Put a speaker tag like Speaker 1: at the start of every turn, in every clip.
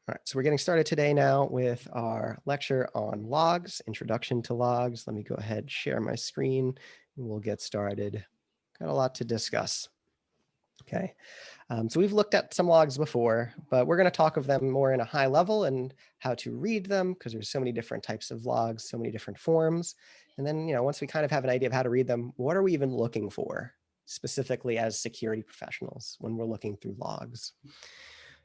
Speaker 1: All right, so we're getting started today now with our lecture on logs, introduction to logs. Let me go ahead and share my screen and we'll get started. Got a lot to discuss. Okay, so we've looked at some logs before, but we're going to talk of them more in a high level and how to read them because there's so many different types of logs, so many different forms. And then, once we kind of have an idea of how to read them, what are we even looking for specifically as security professionals when we're looking through logs?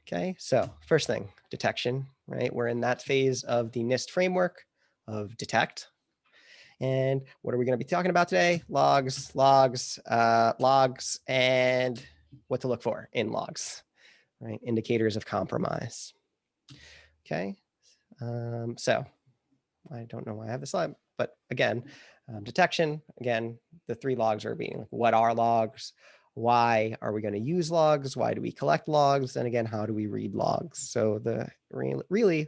Speaker 1: Okay, so first thing, detection, right? We're in that phase of the NIST framework of detect. And what are we going to be talking about today? Logs, and what to look for in logs, right? Indicators of compromise. Okay, so I don't know why I have this slide, but again, detection, again, the three logs are being like, what are logs? Why are we going to use logs? Why do we collect logs? And again, how do we read logs? So the really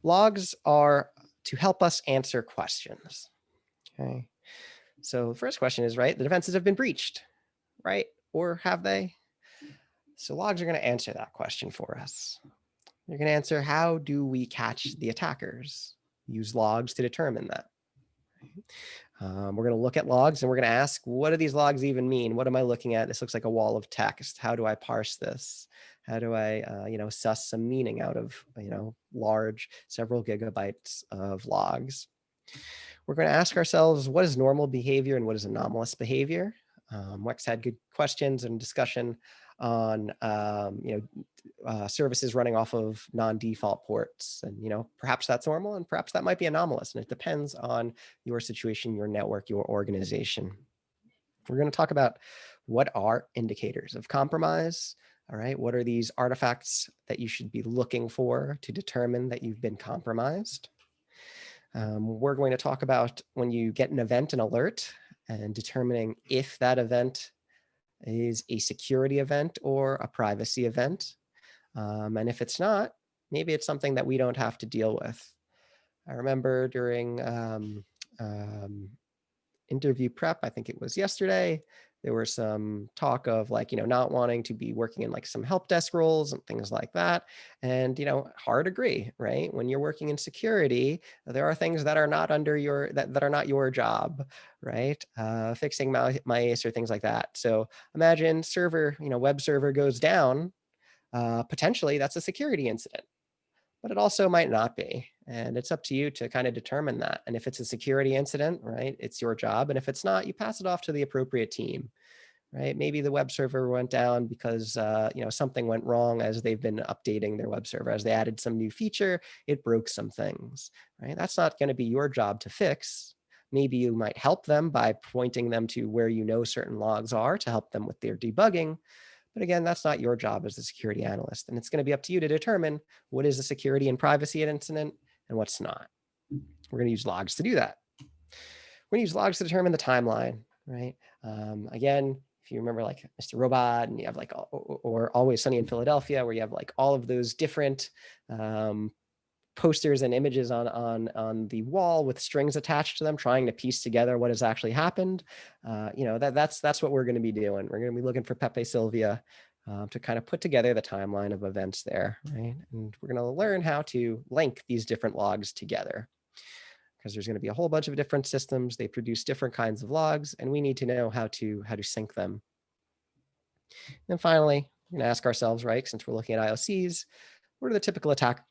Speaker 1: logs are to help us answer questions. Okay. So the first question is, right, the defenses have been breached, right? Or have they? So logs are going to answer that question for us. They're going to answer, how do we catch the attackers? Use logs to determine that. We're going to look at logs and we're going to ask, what do these logs even mean? What am I looking at? This looks like a wall of text. How do I parse this? How do I, suss some meaning out of, large several gigabytes of logs? We're going to ask ourselves, what is normal behavior and what is anomalous behavior? Wex had good questions and discussion on, services running off of non-default ports. And, perhaps that's normal and perhaps that might be anomalous. And it depends on your situation, your network, your organization. We're going to talk about what are indicators of compromise. All right, what are these artifacts that you should be looking for to determine that you've been compromised? We're going to talk about when you get an event, an alert, and determining if that event is a security event or a privacy event. And if it's not, maybe it's something that we don't have to deal with. I remember during interview prep, I think it was yesterday, there were some talk of not wanting to be working in some help desk roles and things like that. And, hard agree, right? When you're working in security, there are things that are not under that are not your job, right? Fixing mice or things like that. So imagine server, web server goes down, potentially that's a security incident, but it also might not be. And it's up to you to kind of determine that. And if it's a security incident, right, it's your job. And if it's not, you pass it off to the appropriate team, right? Maybe the web server went down because, something went wrong as they've been updating their web server. As they added some new feature, it broke some things, right? That's not going to be your job to fix. Maybe you might help them by pointing them to where certain logs are to help them with their debugging. But again, that's not your job as a security analyst. And it's going to be up to you to determine what is a security and privacy incident and what's not. We're going to use logs to do that. We're going to use logs to determine the timeline, right? Again, if you remember Mr. Robot and you have or Always Sunny in Philadelphia, where you have all of those different posters and images on the wall with strings attached to them, trying to piece together what has actually happened. That's what we're going to be doing. We're going to be looking for Pepe Sylvia to kind of put together the timeline of events there, right? And we're going to learn how to link these different logs together, because there's going to be a whole bunch of different systems. They produce different kinds of logs, and we need to know how to sync them. And finally, we're going to ask ourselves, right, since we're looking at IOCs, what are the typical attacker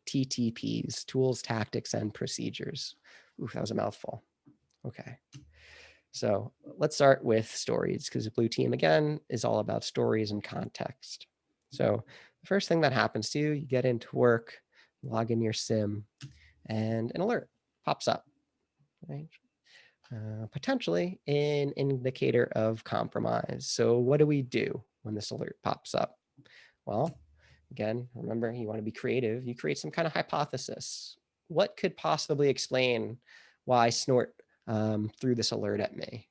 Speaker 1: TTPs, tools, tactics, and procedures? Ooh, that was a mouthful. Okay. So let's start with stories, because the blue team, again, is all about stories and context. So the first thing that happens to you, you get into work, log in your SIM, and an alert pops up, right? Potentially an indicator of compromise. So what do we do when this alert pops up? Well, again, remember, you want to be creative. You create some kind of hypothesis. What could possibly explain why Snort threw this alert at me?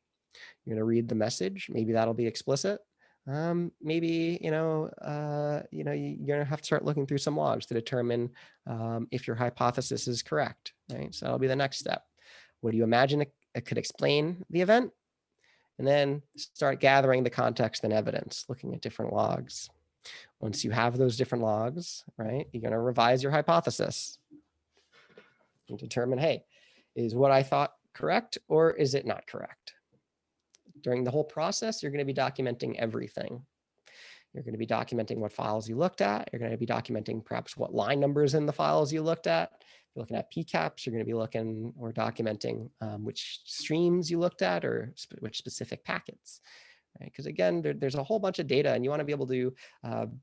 Speaker 1: You're going to read the message. Maybe that'll be explicit. Maybe, you're going to have to start looking through some logs to determine if your hypothesis is correct, right? So that'll be the next step. What do you imagine it could explain the event? and then start gathering the context and evidence, looking at different logs. Once you have those different logs, right, you're going to revise your hypothesis and determine, hey, is what I thought correct or is it not correct? During the whole process, you're going to be documenting everything. You're going to be documenting what files you looked at. You're going to be documenting perhaps what line numbers in the files you looked at. If you're looking at PCAPs, you're going to be looking or documenting which streams you looked at or which specific packets. Right? Because again, there's a whole bunch of data and you want to be able to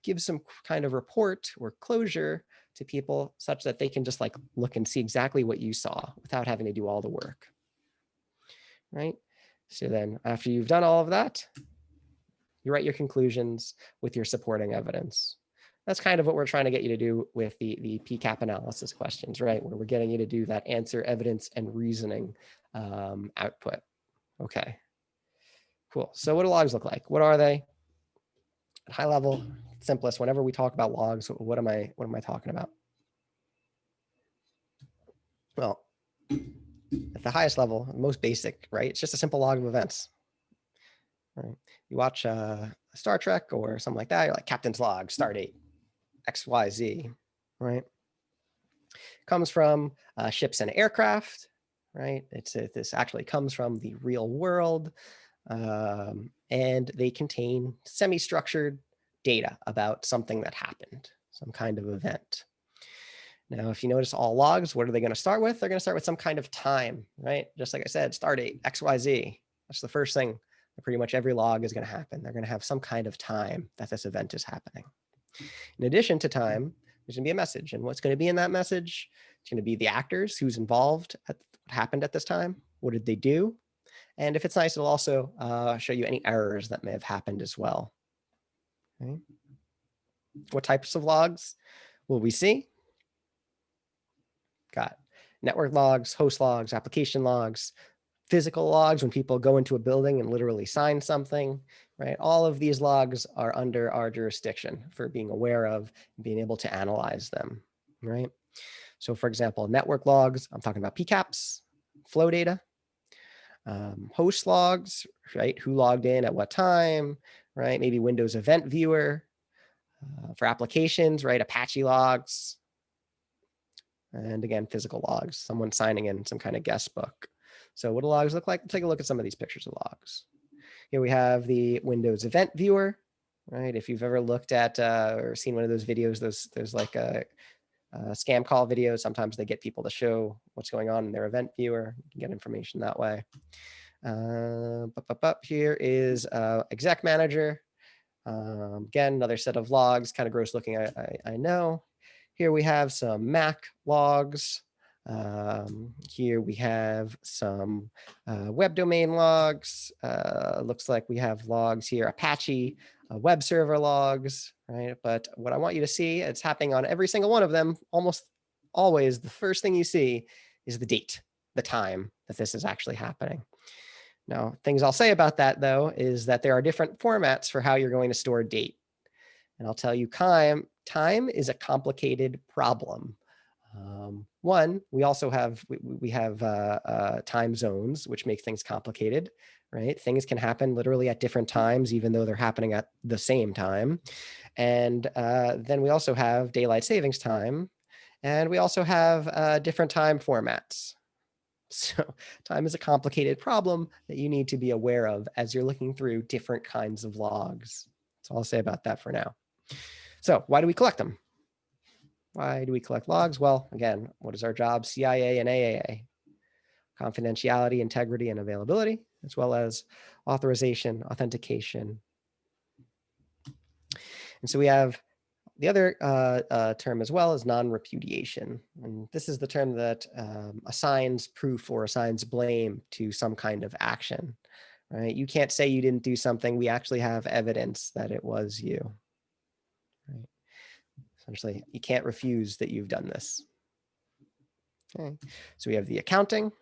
Speaker 1: give some kind of report or closure to people such that they can just like look and see exactly what you saw without having to do all the work. Right? So then after you've done all of that, you write your conclusions with your supporting evidence. That's kind of what we're trying to get you to do with the PCAP analysis questions, right? Where we're getting you to do that answer, evidence, and reasoning output. Okay, cool. So what do logs look like? What are they? At high level, simplest, whenever we talk about logs, what am I talking about? Well, at the highest level, most basic, right? It's just a simple log of events. Right? You watch Star Trek or something like that, you're like Captain's log, stardate, XYZ, right? Comes from ships and aircraft, right? This actually comes from the real world, and they contain semi-structured data about something that happened, some kind of event. Now, if you notice all logs, what are they going to start with? They're going to start with some kind of time, right? Just like I said, stardate, XYZ. That's the first thing that pretty much every log is going to happen. They're going to have some kind of time that this event is happening. In addition to time, there's going to be a message. And what's going to be in that message? It's going to be the actors who's involved at what happened at this time. What did they do? And if it's nice, it'll also show you any errors that may have happened as well. Okay. What types of logs will we see? Got network logs, host logs, application logs, physical logs when people go into a building and literally sign something, right? All of these logs are under our jurisdiction for being aware of and being able to analyze them, right? So for example, network logs, I'm talking about PCAPs, flow data, host logs, right? Who logged in at what time, right? Maybe Windows Event Viewer. For applications, right? Apache logs. And again, physical logs, someone signing in some kind of guest book. So what do logs look like? Take a look at some of these pictures of logs. Here we have the Windows Event Viewer, right? If you've ever looked at or seen one of those videos, there's like a scam call videos. Sometimes they get people to show what's going on in their event viewer. You can get information that way. Here is Exec Manager. Again, another set of logs, kind of gross looking, I know. Here we have some Mac logs. Here we have some web domain logs. Looks like we have logs here, Apache, web server logs, right? But what I want you to see, it's happening on every single one of them. Almost always the first thing you see is the date, the time that this is actually happening. Now, things I'll say about that, though, is that there are different formats for how you're going to store date. And I'll tell you, time is a complicated problem. One, we also have time zones, which make things complicated, right? Things can happen literally at different times, even though they're happening at the same time. And then we also have daylight savings time, and we also have different time formats. So time is a complicated problem that you need to be aware of as you're looking through different kinds of logs. That's all I'll say about that for now. So why do we collect them? Why do we collect logs? Well, again, what is our job? CIA and AAA. Confidentiality, integrity, and availability, as well as authorization, authentication. And so we have the other term as well is non-repudiation. And this is the term that assigns proof or assigns blame to some kind of action, right? You can't say you didn't do something. We actually have evidence that it was you, right? Essentially, you can't refuse that you've done this. Okay, so we have the accounting,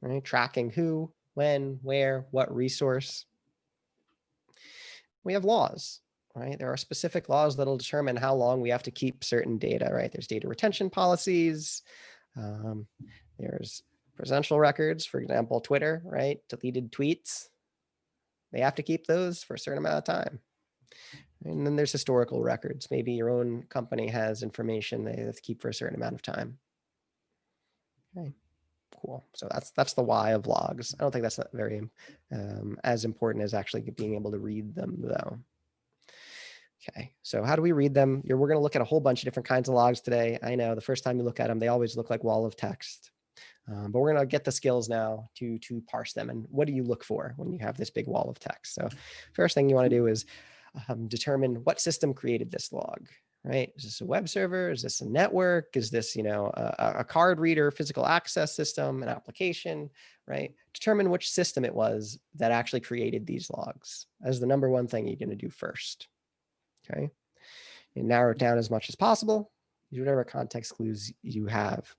Speaker 1: right? Tracking who, when, where, what resource. We have laws. Right? There are specific laws that'll determine how long we have to keep certain data, right? There's data retention policies. There's presidential records, for example, Twitter, right? Deleted tweets, They have to keep those for a certain amount of time. And then there's historical records. Maybe your own company has information they have to keep for a certain amount of time. Okay, cool. So that's the why of logs. I don't think that's very as important as actually being able to read them, though. Okay, so how do we read them? We're going to look at a whole bunch of different kinds of logs today. I know the first time you look at them, they always look like wall of text. But we're going to get the skills now to parse them. And what do you look for when you have this big wall of text? So first thing you want to do is determine what system created this log, right? Is this a web server? Is this a network? Is this, a card reader, physical access system, an application, right? Determine which system it was that actually created these logs as the number one thing you're going to do first. Okay. And narrow it down as much as possible. Use whatever context clues you have.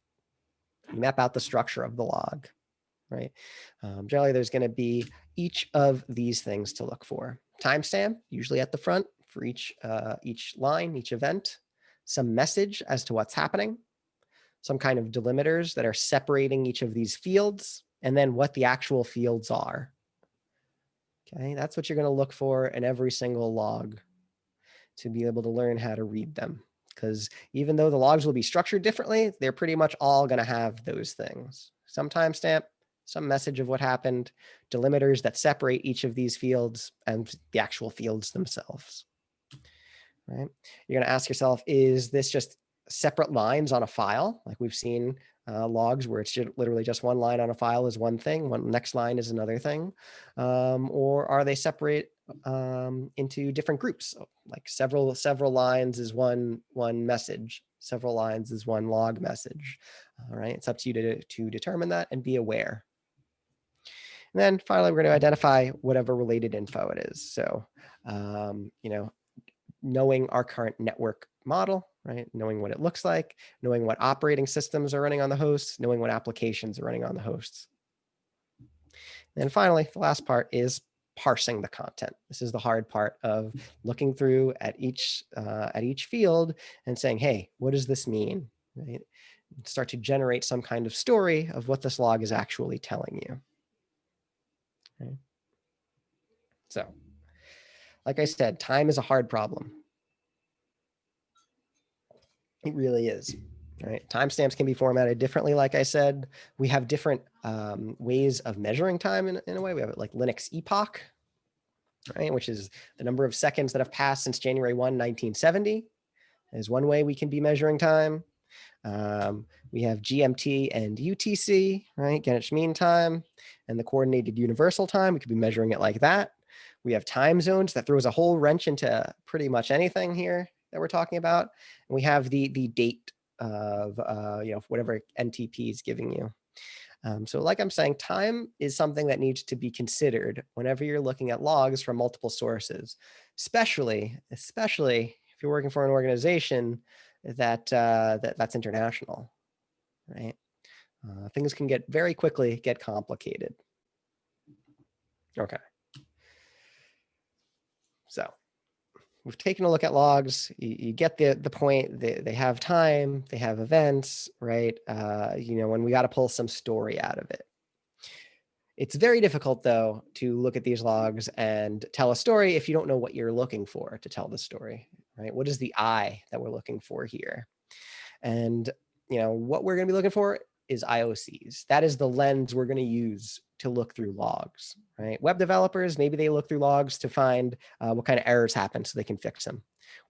Speaker 1: You map out the structure of the log, right? Generally, there's going to be each of these things to look for. Timestamp, usually at the front for each line, each event. Some message as to what's happening. Some kind of delimiters that are separating each of these fields, and then what the actual fields are. Okay, that's what you're going to look for in every single log to be able to learn how to read them. Because even though the logs will be structured differently, they're pretty much all going to have those things. Some timestamp, some message of what happened, delimiters that separate each of these fields, and the actual fields themselves. Right? You're going to ask yourself, is this just separate lines on a file? Like we've seen logs where it's literally just one line on a file is one thing, one next line is another thing. Or are they separate into different groups? So like several lines is one message, several lines is one log message. All right, it's up to you to determine that and be aware. And then finally, we're going to identify whatever related info it is. So, knowing our current network model, right? Knowing what it looks like, knowing what operating systems are running on the hosts, knowing what applications are running on the hosts. And finally, the last part is parsing the content. This is the hard part of looking through at each field and saying, hey, what does this mean? Right? Start to generate some kind of story of what this log is actually telling you. Okay. So, like I said, time is a hard problem. It really is. Right. Timestamps can be formatted differently. Like I said, we have different ways of measuring time in a way. We have like Linux epoch, right, which is the number of seconds that have passed since January 1, 1970 is one way we can be measuring time. We have GMT and UTC, right, Greenwich Mean Time, and the Coordinated Universal Time. We could be measuring it like that. We have time zones that throws a whole wrench into pretty much anything here that we're talking about. And we have the date of whatever NTP is giving you. So like I'm saying, time is something that needs to be considered whenever you're looking at logs from multiple sources, especially if you're working for an organization that's international, right? Things can very quickly get complicated. Okay. So we've taken a look at logs. You get the point. They have time, they have events, right? When we got to pull some story out of it. It's very difficult, though, to look at these logs and tell a story if you don't know what you're looking for to tell the story, right? What is the eye that we're looking for here? And, what we're going to be looking for is IOCs. That is the lens we're going to use to look through logs, right? Web developers, maybe they look through logs to find what kind of errors happen so they can fix them.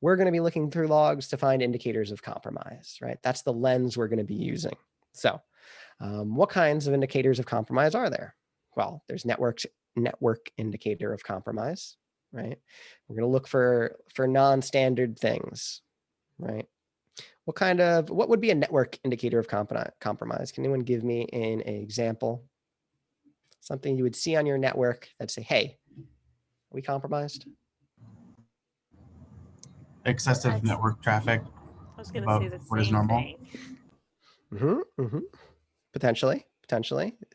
Speaker 1: We're going to be looking through logs to find indicators of compromise, right? That's the lens we're going to be using. So what kinds of indicators of compromise are there? Well, there's network indicator of compromise, right? We're going to look for non-standard things, right? What would be a network indicator of compromise? Can anyone give me an example? Something you would see on your network that say, hey, are we compromised?
Speaker 2: Excessive network traffic.
Speaker 3: I was going to say the same thing.
Speaker 1: Potentially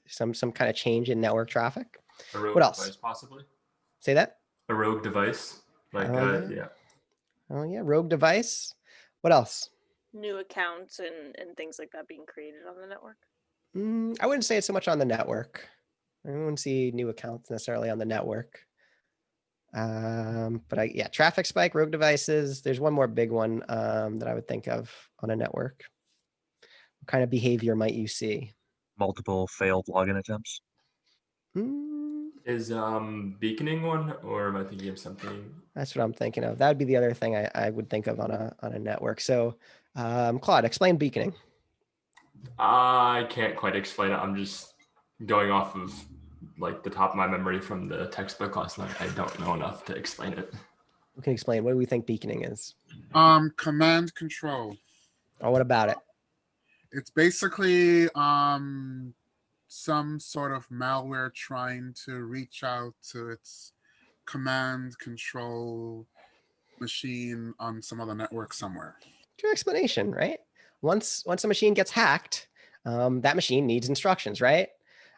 Speaker 1: some kind of change in network traffic.
Speaker 4: A rogue
Speaker 1: what else?
Speaker 4: Device, possibly.
Speaker 1: Say that.
Speaker 4: A rogue device,
Speaker 1: yeah. Oh yeah, rogue device. What else?
Speaker 3: New accounts and things like that being created on the network.
Speaker 1: I wouldn't say it's so much on the network. I wouldn't see new accounts necessarily on the network. Yeah, traffic spike, rogue devices. There's one more big one that I would think of on a network. What kind of behavior might you see?
Speaker 4: Multiple failed login attempts.
Speaker 5: Is beaconing one, or am I thinking of something?
Speaker 1: That's what I'm thinking of. That would be the other thing I would think of on a network. So, Claude, explain beaconing.
Speaker 5: I can't quite explain it. I'm just going off of like the top of my memory from the textbook last night. I don't know enough to explain it.
Speaker 1: We can explain. What do we think beaconing is?
Speaker 6: Command control.
Speaker 1: Or what about it?
Speaker 6: It's basically some sort of malware trying to reach out to its command control machine on some other network somewhere.
Speaker 1: True explanation, right? Once a machine gets hacked, that machine needs instructions, right?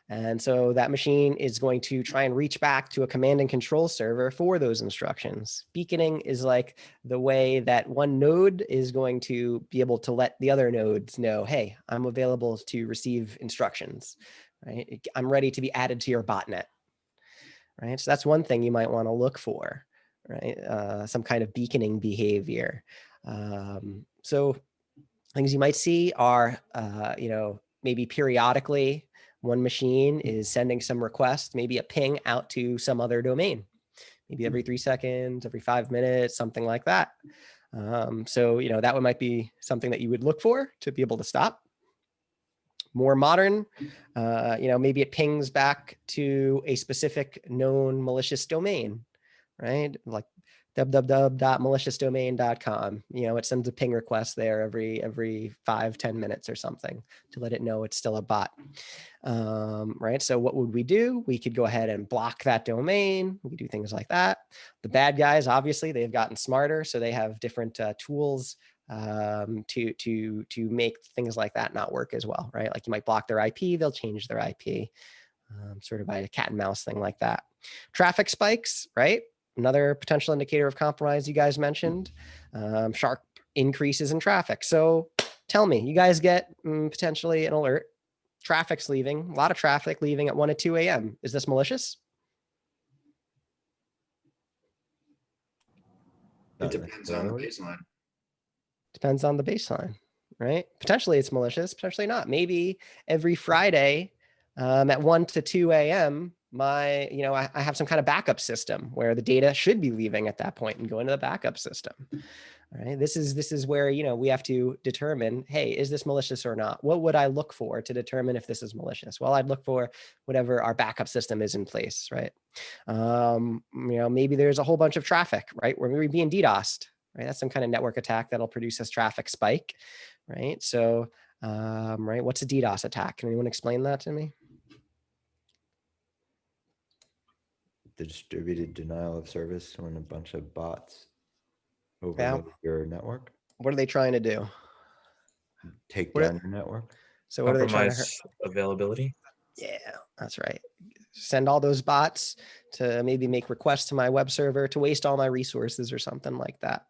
Speaker 1: And so that machine is going to try and reach back to a command and control server for those instructions. Beaconing is like the way that one node is going to be able to let the other nodes know, hey, I'm available to receive instructions, right? I'm ready to be added to your botnet, right? So that's one thing you might want to look for, right? Some kind of beaconing behavior. So things you might see are, maybe periodically, one machine is sending some request, maybe a ping out to some other domain, maybe every 3 seconds, every 5 minutes, something like that. So, that might be something that you would look for to be able to stop. More modern, maybe it pings back to a specific known malicious domain, right? Like www.maliciousdomain.com. It sends a ping request there every 5-10 minutes or something to let it know it's still a bot. Right. So what would we do? We could go ahead and block that domain. We could do things like that. The bad guys, obviously, they've gotten smarter. So they have different tools to make things like that not work as well. Right. Like you might block their IP, they'll change their IP, sort of by a cat and mouse thing like that. Traffic spikes, right? Another potential indicator of compromise you guys mentioned, sharp increases in traffic. So tell me, you guys get potentially an alert. Traffic's leaving, a lot of traffic leaving at 1 or 2 a.m. Is this malicious?
Speaker 7: It depends on the baseline.
Speaker 1: Depends on the baseline, right? Potentially it's malicious, potentially not. Maybe every Friday at 1 to 2 a.m., I have some kind of backup system where the data should be leaving at that point and go into the backup system. All right. This is where, we have to determine, hey, is this malicious or not? What would I look for to determine if this is malicious? Well, I'd look for whatever our backup system is in place, right? Maybe there's a whole bunch of traffic, right? Where we're being DDoSed, right? That's some kind of network attack that'll produce this traffic spike, right? So, right, what's a DDoS attack? Can anyone explain that to me?
Speaker 7: The distributed denial of service when a bunch of bots overload your network.
Speaker 1: What are they trying to do?
Speaker 7: Take down your network.
Speaker 1: So what are they trying to hurt?
Speaker 4: Compromise availability.
Speaker 1: Yeah, that's right. Send all those bots to maybe make requests to my web server to waste all my resources or something like that.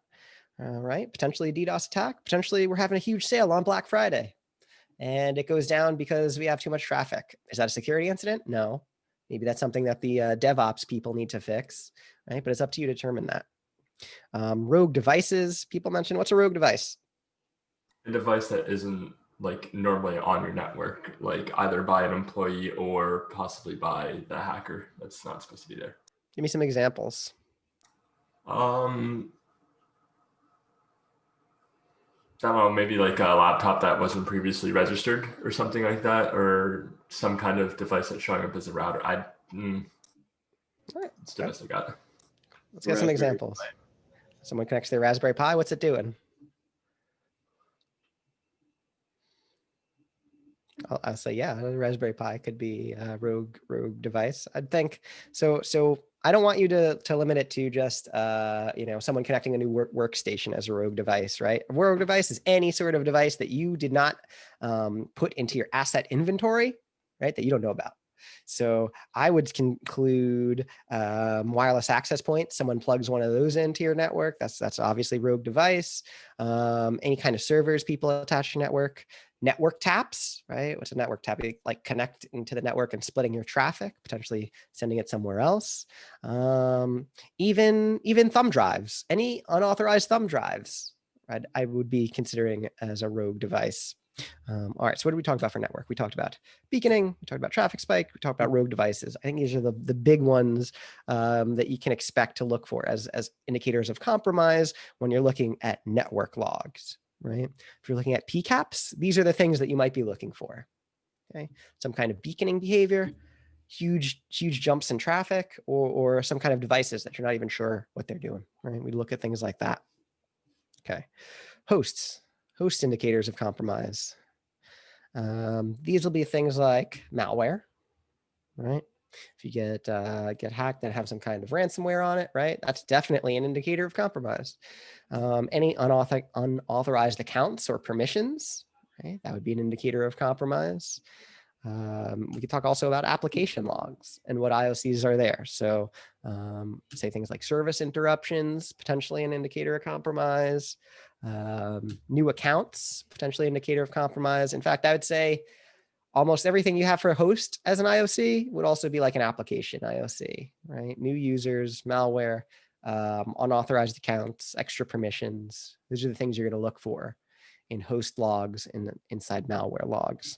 Speaker 1: All right. Potentially a DDoS attack. Potentially we're having a huge sale on Black Friday and it goes down because we have too much traffic. Is that a security incident? No. Maybe that's something that the DevOps people need to fix, right? But it's up to you to determine that. Rogue devices. People mention, what's a rogue device?
Speaker 5: A device that isn't like normally on your network, like either by an employee or possibly by the hacker that's not supposed to be there.
Speaker 1: Give me some examples.
Speaker 5: I don't know, maybe like a laptop that wasn't previously registered or something like that, or some kind of device that's showing up as a router.
Speaker 1: All right,
Speaker 5: It's the best I got.
Speaker 1: let's get some examples. Someone connects their Raspberry Pi. What's it doing? I'll say, yeah, the Raspberry Pi could be a rogue device. I'd think so. I don't want you to limit it to just, someone connecting a new workstation as a rogue device, right? A rogue device is any sort of device that you did not put into your asset inventory, right? That you don't know about. So I would conclude wireless access points. Someone plugs one of those into your network. That's obviously rogue device. Any kind of servers people attach to your network. network taps, right? What's a network tap? Like connecting to the network and splitting your traffic, potentially sending it somewhere else. Even thumb drives, any unauthorized thumb drives, right? I would be considering as a rogue device. All right, so what did we talk about for network? We talked about beaconing, we talked about traffic spike, we talked about rogue devices. I think these are the big ones that you can expect to look for as indicators of compromise when you're looking at network logs, right? If you're looking at PCAPs, these are the things that you might be looking for, okay? Some kind of beaconing behavior, huge jumps in traffic, or some kind of devices that you're not even sure what they're doing, right? We look at things like that. Okay, host indicators of compromise. These will be things like malware, right? If you get hacked and have some kind of ransomware on it, right? That's definitely an indicator of compromise. Any unauthorized accounts or permissions, right? That would be an indicator of compromise. We could talk also about application logs and what IOCs are there. So say things like service interruptions, potentially an indicator of compromise. New accounts, potentially indicator of compromise. In fact, I would say almost everything you have for a host as an IOC would also be like an application IOC, right? New users, malware, unauthorized accounts, extra permissions. Those are the things you're going to look for in host logs and inside malware logs.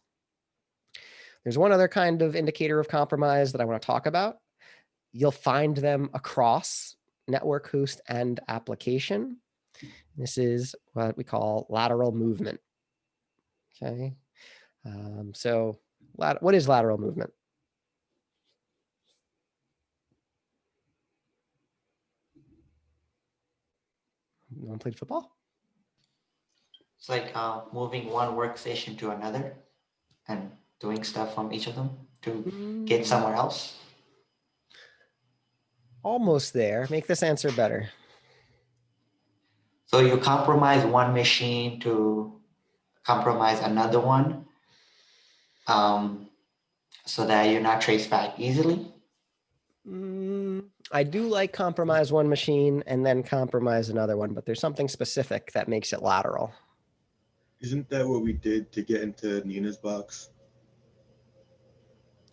Speaker 1: There's one other kind of indicator of compromise that I want to talk about. You'll find them across network, host, and application. This is what we call lateral movement. Okay. So what is lateral movement? No one played football?
Speaker 8: It's like moving one workstation to another and doing stuff from each of them to get somewhere else.
Speaker 1: Almost there. Make this answer better.
Speaker 8: So you compromise one machine to compromise another one, so that you're not traced back easily.
Speaker 1: I do like compromise one machine and then compromise another one, but there's something specific that makes it lateral.
Speaker 9: Isn't that what we did to get into Nina's box?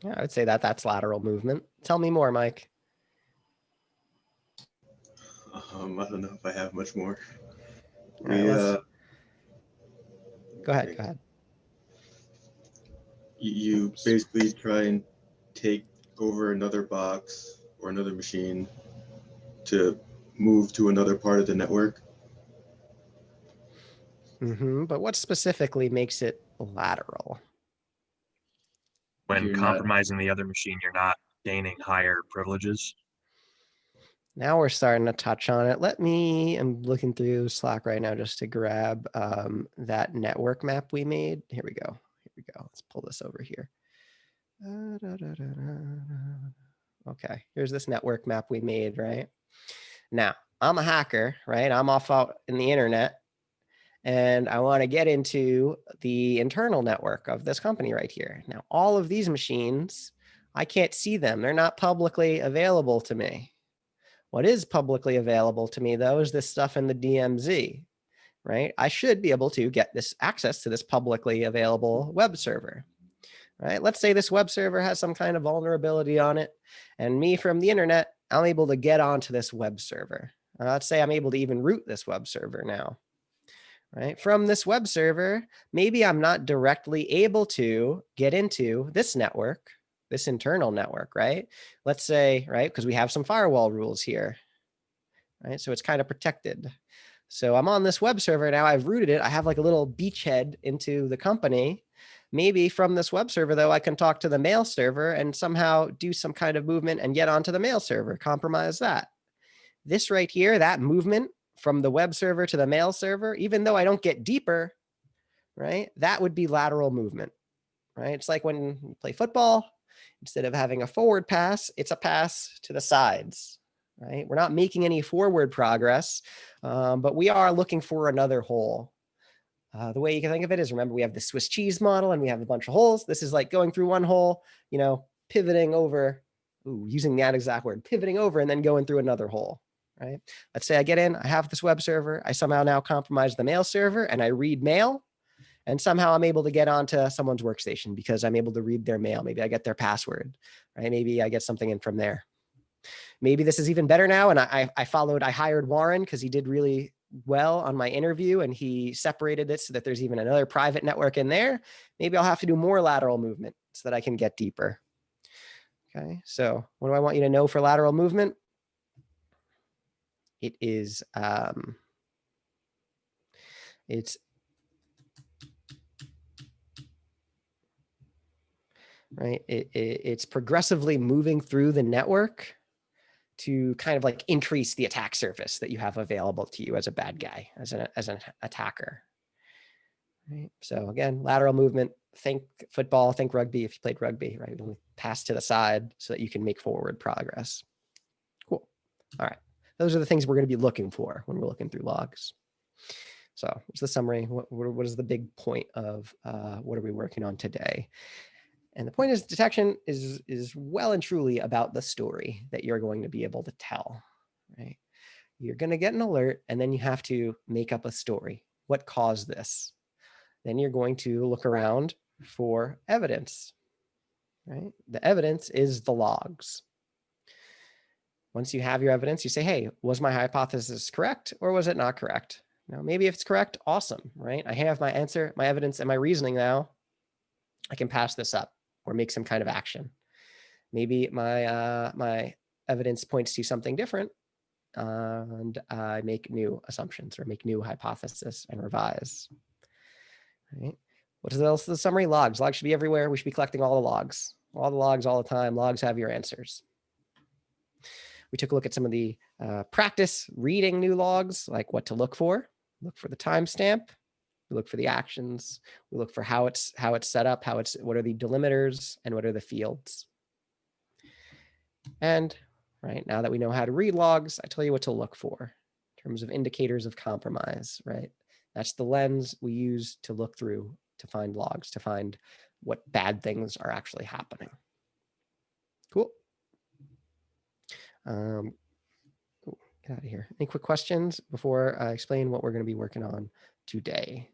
Speaker 1: Yeah, I would say that's lateral movement. Tell me more, Mike.
Speaker 9: I don't know if I have much more.
Speaker 1: All right, go ahead.
Speaker 9: You basically try and take over another box or another machine to move to another part of the network.
Speaker 1: But what specifically makes it lateral?
Speaker 4: When
Speaker 9: You're
Speaker 4: compromising the other machine, you're not gaining higher privileges.
Speaker 1: Now we're starting to touch on it. I'm looking through Slack right now just to grab that network map we made. Here we go. Let's pull this over here. Okay, here's this network map we made, right? Now, I'm a hacker, right? I'm off out in the internet, and I want to get into the internal network of this company right here. Now, all of these machines, I can't see them. They're not publicly available to me. What is publicly available to me, though, is this stuff in the DMZ, right? I should be able to get this access to this publicly available web server, right? Let's say this web server has some kind of vulnerability on it, and me from the internet, I'm able to get onto this web server. Let's say I'm able to even root this web server now, right? From this web server, maybe I'm not directly able to get into this network, this internal network, right? Let's say, right, because we have some firewall rules here, right? So it's kind of protected. So I'm on this web server now, I've rooted it. I have like a little beachhead into the company. Maybe from this web server, though, I can talk to the mail server and somehow do some kind of movement and get onto the mail server, compromise that. This right here, that movement from the web server to the mail server, even though I don't get deeper, right? That would be lateral movement, right? It's like when you play football, instead of having a forward pass, it's a pass to the sides, right? We're not making any forward progress, but we are looking for another hole. The way you can think of it is, remember, we have the Swiss cheese model and we have a bunch of holes. This is like going through one hole, pivoting over, using that exact word, pivoting over and then going through another hole, right? Let's say I get in, I have this web server, I somehow now compromise the mail server and I read mail. And somehow I'm able to get onto someone's workstation because I'm able to read their mail. Maybe I get their password, right? Maybe I get something in from there. Maybe this is even better now. And I hired Warren because he did really well on my interview and he separated it so that there's even another private network in there. Maybe I'll have to do more lateral movement so that I can get deeper. Okay, so what do I want you to know for lateral movement? It is, it's progressively moving through the network to kind of like increase the attack surface that you have available to you as a bad guy, as an attacker. Right. So again, lateral movement, think football, think rugby if you played rugby, right? Pass to the side so that you can make forward progress. Cool. All right. Those are the things we're going to be looking for when we're looking through logs. So what's the summary? What is the big point of what are we working on today? And the point is detection is well and truly about the story that you're going to be able to tell, right? You're going to get an alert and then you have to make up a story. What caused this? Then you're going to look around for evidence, right? The evidence is the logs. Once you have your evidence, you say, hey, was my hypothesis correct or was it not correct? Now, maybe if it's correct, awesome, right? I have my answer, my evidence, and my reasoning now. I can pass this up or make some kind of action. Maybe my my evidence points to something different and I make new assumptions or make new hypothesis and revise. Right. What else is the summary? Logs. Logs should be everywhere. We should be collecting all the logs all the time. Logs have your answers. We took a look at some of the practice reading new logs, like what to look for. Look for the timestamp. We look for the actions. We look for how it's set up, what are the delimiters and what are the fields. And right now that we know how to read logs, I tell you what to look for in terms of indicators of compromise, right? That's the lens we use to look through to find logs, to find what bad things are actually happening. Cool. Get out of here. Any quick questions before I explain what we're going to be working on today?